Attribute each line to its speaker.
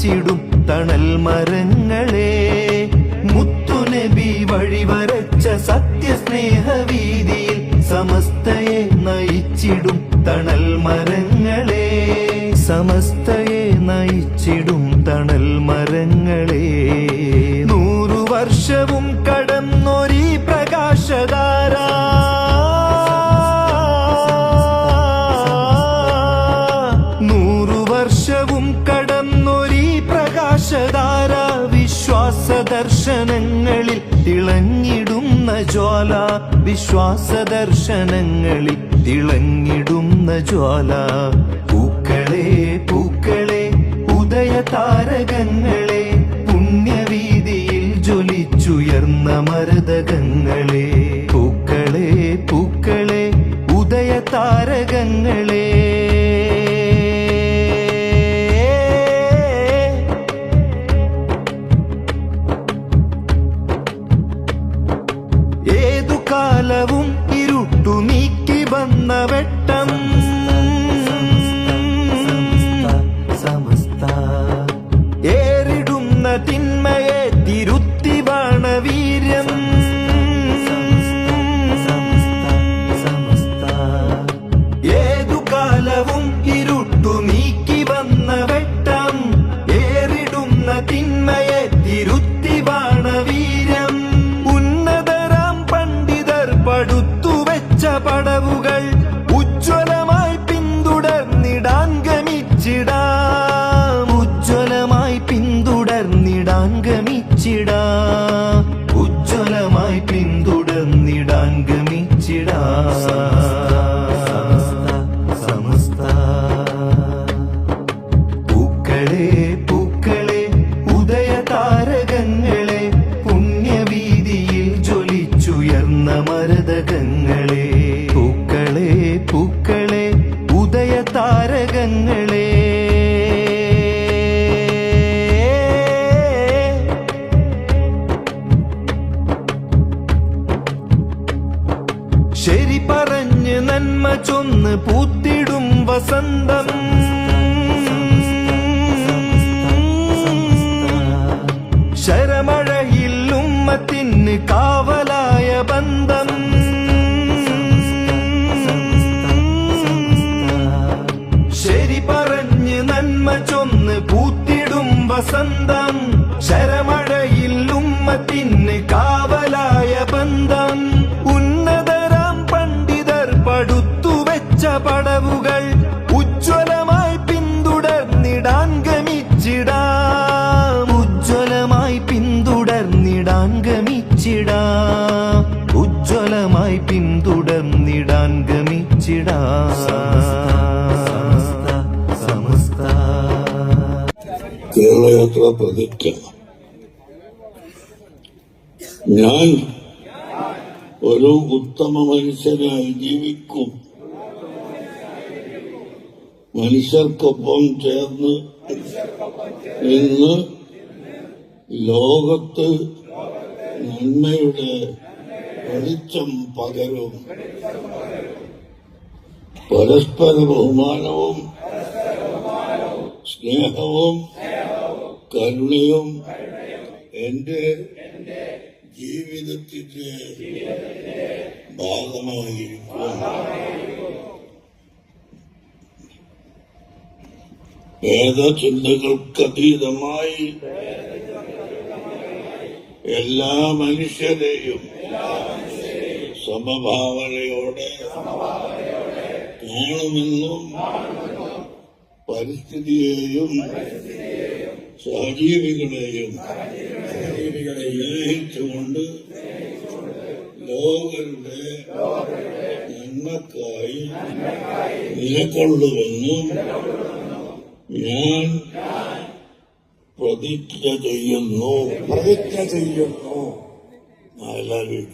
Speaker 1: നയിച്ചിടും തണൽ മരങ്ങളെ, മുത്തുനബി വഴിവരച്ച സത്യസ്നേഹവീതിയിൽ സമസ്തയെ നയിച്ചിടും തണൽ മരങ്ങളെ, സമസ്തയെ നയിച്ചിടും തണൽ മരങ്ങളെ. 100 വർഷവും കടന്നൊരീ പ്രകാശധാര, 100 വർഷവും കടന്നൊരീ പ്രകാശധാര, വിശ്വാസദർശനങ്ങളിൽ തിളങ്ങിടുന്ന ജ്വാല, വിശ്വാസദർശനങ്ങളിൽ തിളങ്ങിടുന്ന ജ്വാല. പൂക്കളെ പൂക്കളെ ഉദയതാരകങ്ങളെ, പുണ്യവീതിയിൽ ജ്വലിച്ചുയർന്ന മരതകങ്ങളെ. പൂക്കളെ പൂക്കളെ ഉദയതാരകങ്ങളെ, ഏതു കാലവും ഇരുട്ടു നീക്കി വന്ന വെട്ടം, ഏറിടുന്ന തിന്മയെ തിരുത്തി ബാണവീര്യം, ഏതു കാലവും ഇരുട്ടു നീക്കി വന്ന വെട്ടം, ഏറിടുന്ന തിന്മയെ തിരുത്തി ബാണവീര്യം. ഉന്നതരാം പണ്ഡിതർ പടുത്തുവെച്ച പടവുകൾ ഉജ്ജ്വലമായി പിന്തുടർന്നിടാൻ ഗമിച്ചിടാം, ഉജ്ജ്വലമായി പിന്തുടർന്നിടാൻ ഗമിച്ചിടാം, ഉജ്ജ്വലമായി പിന്തുടർന്നിടാൻ ഗമിച്ചിടാം. സമസ്ത പൂക്കളെ പൂക്കളെ ഉദയതാരകങ്ങളെ, പുണ്യവീതിയിൽ ജ്വലിച്ചുയർന്ന മരതകങ്ങളെ. പൂക്കളെ പൂക്കളെ ഉദയതാരകങ്ങളെ, ശരി പറഞ്ഞ് നന്മ ചൊന്ന് പൂത്തിടും വസന്തം, ശരമഴയിൽ ഉമ്മത്തിന് കാവലായ ബന്ധം, ശരി പറഞ്ഞ് നന്മ ചൊന്ന് പൂത്തിടും വസന്തം, ശരമഴയിൽ ഉമ്മത്തിന് കാവലായ ബന്ധം. ഉന്നതരാം പണ്ഡിതർ പടുത്തുവെച്ച പടവുകൾ ഉജ്ജ്വലമായി പിന്തുടർന്നിടാൻ ഗമിച്ചിടാം, ഉജ്ജ്വലമായി പിന്തുടർന്നിടാൻ ഗമിച്ചിടാം, ഉജ്ജ്വലമായി പിന്തുടർന്നിടാൻ ഗമിച്ചിടാം. സമസ്ത
Speaker 2: കേരളയാത്ര പ്രതിജ്ഞ. ഞാൻ ഒരു ഉത്തമ മനുഷ്യനായി ജീവിക്കും, മനുഷ്യർക്കൊപ്പം ചേർന്ന് ഇന്ന് ലോകത്ത് നന്മയുടെ വെളിച്ചം പകരും, പരസ്പര ബഹുമാനവും സ്നേഹവും കരുണയും എന്റെ ജീവിതത്തിന്റെ ഭാഗമായിരിക്കും. ഭേദചിന്തകൾക്കതീതമായി എല്ലാ മനുഷ്യരെയും സമഭാവനയോടെ കാണുമെന്നും പരിസ്ഥിതിയെയും സജീവികളെയും സ്നേഹിച്ചുകൊണ്ട് ലോകരുടെ നന്മക്കായി നിലകൊള്ളുമെന്നും ഞാൻ പ്രതിജ്ഞ ചെയ്യുന്നു.
Speaker 3: എല്ലാവരും